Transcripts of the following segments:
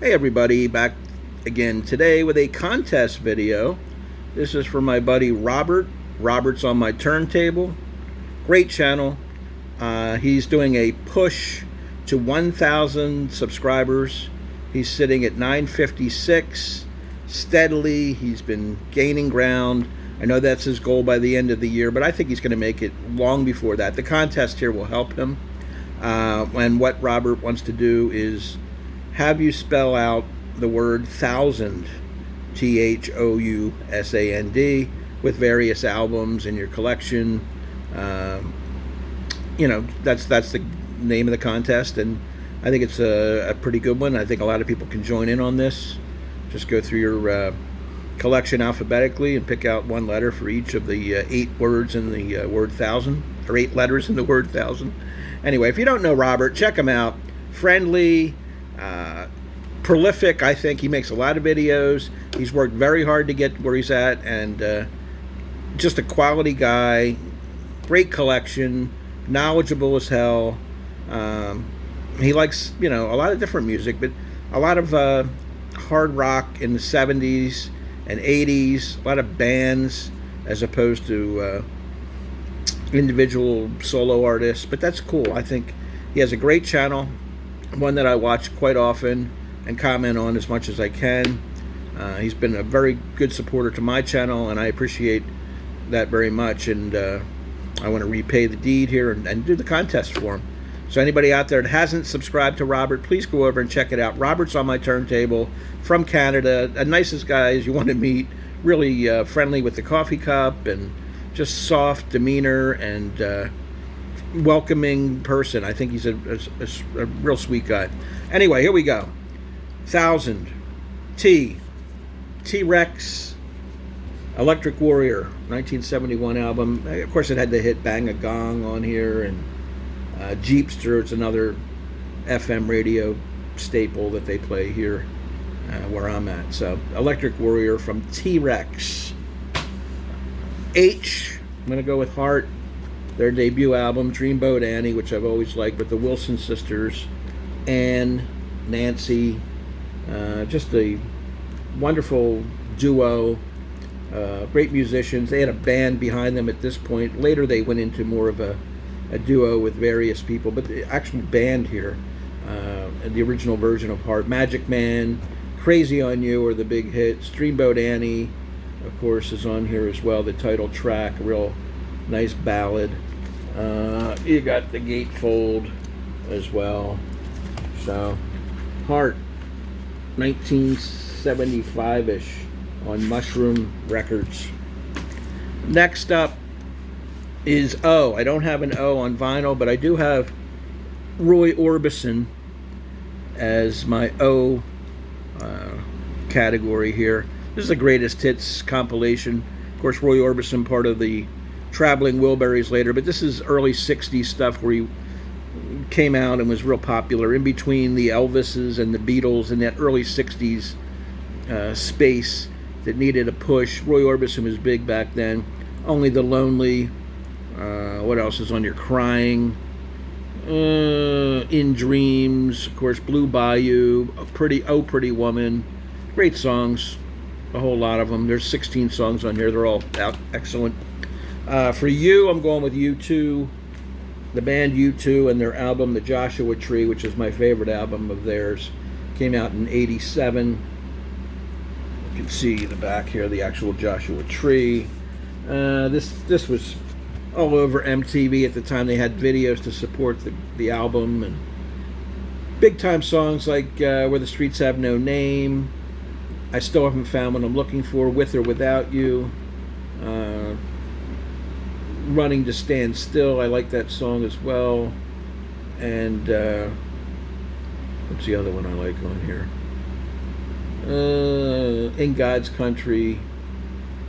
Hey everybody, back again today with a contest video. This is for my buddy Robert. Robert's On My Turntable. Great channel. He's doing a push to 1,000 subscribers. He's sitting at 956 steadily. He's been gaining ground. I know that's his goal by the end of the year, but I think he's going to make it long before that. The contest here will help him. And what Robert wants to do is have you spell out the word thousand, THOUSAND, with various albums in your collection. That's the name of the contest, and I think it's a pretty good one. I think a lot of people can join in on this. Just go through your collection alphabetically and pick out one letter for each of the 8 words in the word thousand, or 8 letters in the word thousand. Anyway, if you don't know Robert, check him out. Friendly, prolific. I think he makes a lot of videos. He's worked very hard to get where he's at, and just a quality guy. Great collection, knowledgeable as hell. He likes, a lot of different music, but a lot of hard rock in the 70s and 80s, a lot of bands as opposed to individual solo artists, but that's cool. I think he has a great channel, one that I watch quite often and comment on as much as I can. He's been a very good supporter to my channel, and I appreciate that very much, and I want to repay the deed here and do the contest for him. So anybody out there that hasn't subscribed to Robert, please go over and check it out. Robert's On My Turntable, from Canada, the nicest guy you want to meet, really friendly with the coffee cup, and just soft demeanor and welcoming person. I think he's a real sweet guy. Anyway, here we go. Thousand, T-Rex, Electric Warrior, 1971 album. Of course, it had the hit Bang a Gong on here, and Jeepster. It's another FM radio staple that they play here where I'm at. So, Electric Warrior from T-Rex. H, I'm going to go with Heart, their debut album, Dreamboat Annie, which I've always liked, with the Wilson sisters, Anne, Nancy, just a wonderful duo, great musicians. They had a band behind them at this point. Later they went into more of a duo with various people, but the actual band here, the original version of Heart, Magic Man, Crazy on You are the big hits. Dreamboat Annie, of course, is on here as well, the title track, a real nice ballad. You got the Gatefold as well. So, Heart, 1975-ish on Mushroom Records. Next up is O. I don't have an O on vinyl, but I do have Roy Orbison as my O category here. This is the greatest hits compilation. Of course, Roy Orbison, part of the Traveling Wilburys later, but this is early 60s stuff where he came out and was real popular in between the Elvises and the Beatles in that early 60s space that needed a push. Roy Orbison was big back then. Only the Lonely. What else is on your Crying? In Dreams, of course, Blue Bayou, Pretty Woman. Great songs, a whole lot of them. There's 16 songs on here. They're all excellent. For You, I'm going with U2, the band U2, and their album, The Joshua Tree, which is my favorite album of theirs. Came out in '87. You can see the back here, the actual Joshua Tree. This was all over MTV at the time. They had videos to support the album, and big time songs like Where the Streets Have No Name, I Still Haven't Found What I'm Looking For, With or Without You, Running to Stand Still, I like that song as well, and what's the other one I like on here? In God's Country.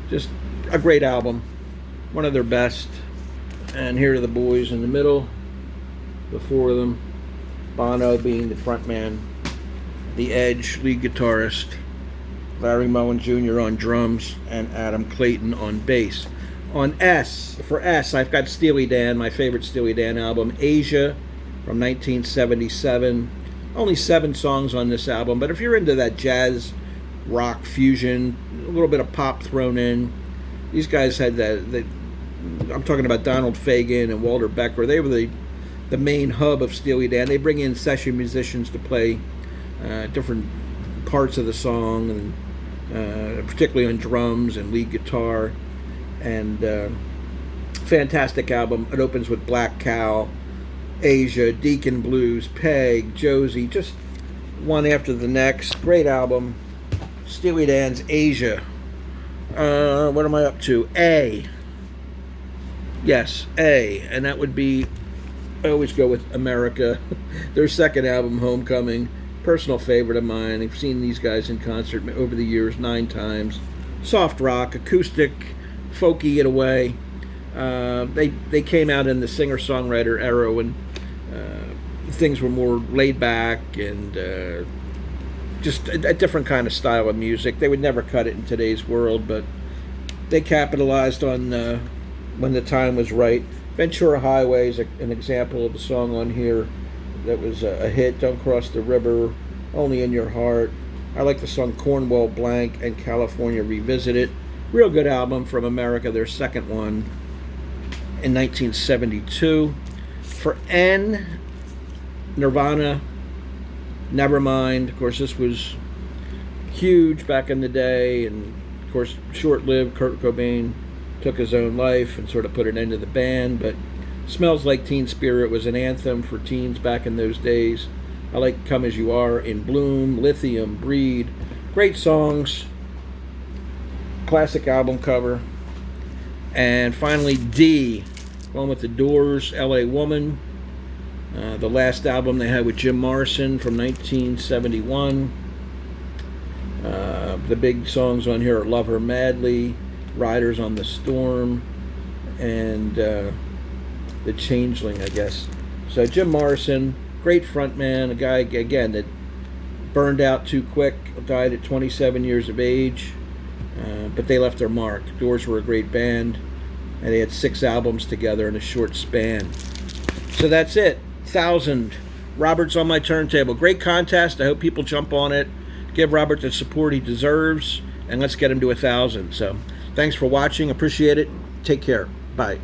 Just a great album, one of their best. And here are the boys in the middle, the 4 of them. Bono being the front man, The Edge, lead guitarist, Larry Mullen Jr. on drums, and Adam Clayton on bass. On for S, I've got Steely Dan, my favorite Steely Dan album, Asia, from 1977. Only 7 songs on this album, but if you're into that jazz, rock fusion, a little bit of pop thrown in, these guys had that. I'm talking about Donald Fagen and Walter Becker. They were the main hub of Steely Dan. They bring in session musicians to play different parts of the song, and particularly on drums and lead guitar. And fantastic album. It opens with Black Cow, Asia, Deacon Blues, Peg, Josie, just one after the next. Great album. Steely Dan's Asia. What am I up to? A. Yes, A. And that would be, I always go with America. Their second album, Homecoming. Personal favorite of mine. I've seen these guys in concert over the years 9 times. Soft rock, acoustic, folky in a way. They came out in the singer-songwriter era when things were more laid back and just a different kind of style of music. They would never cut it in today's world, but they capitalized on when the time was right. Ventura Highway is an example of a song on here that was a hit. Don't Cross the River, Only in Your Heart. I like the song Cornwall Blank and California Revisited. Real good album from America, their second one in 1972. For N, Nirvana Nevermind. Of course, this was huge back in the day, and of course, short-lived. Kurt Cobain took his own life and sort of put an end to the band, but Smells Like Teen Spirit was an anthem for teens back in those days. I like Come As You Are, In Bloom, Lithium, Breed. Great songs. Classic album cover. And finally, D, one with the Doors, L.A. Woman. The last album they had with Jim Morrison from 1971. The big songs on here are Love Her Madly, Riders on the Storm, and The Changeling, I guess. So Jim Morrison, great frontman, a guy, again, that burned out too quick, died at 27 years of age, but they left their mark. Doors were a great band, and they had 6 albums together in a short span. So that's it. 1,000. Robert's On My Turntable. Great contest. I hope people jump on it. Give Robert the support he deserves, and let's get him to 1,000. So thanks for watching. Appreciate it. Take care. Bye.